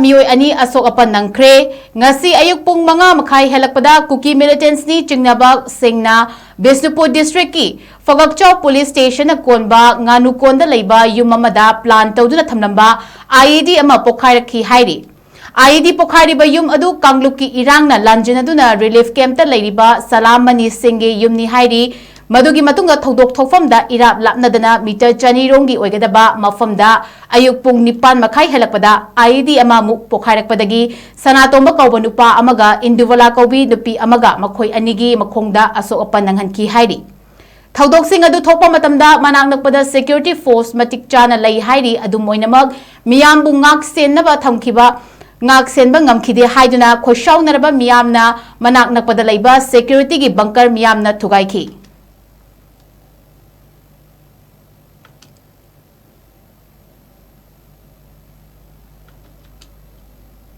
Meeoi ani Asok Apan Nangkhre ngasi ayuk pung mga makai helakpada kuki militants ni chingnaba singna Bisnupur district ki Fogakchaw police station na konba nganukonda leiba yumamada plan tawduna thamnamba Ied ama pokhairakhi hairi Ied Pokhaibada yum adu kangluki irangna lanjinaduna relief camp ta leiriba Salamani Singge yumni hairi Madugi matunga thodok thokfamda irap lapnadana meter chani rongi oigadaba mafamda ayuk pung nipan makai helakpada Ied ama muk pokhairakpadagi sanatomba kauba nupa amaga induwala kaubi nupi amaga makhoi anigi makhongda Asok Apan Nangkhre hairi thodok sing adu thokpa matamda manak nakpada security force matik chana lei hairi adu moinamag miyambu ngak sennaba thamkiba ngak senba ngamkhide haiduna khoshau naraba miyamna manak nakpada leiba security gi bunker miyamna thugaikhi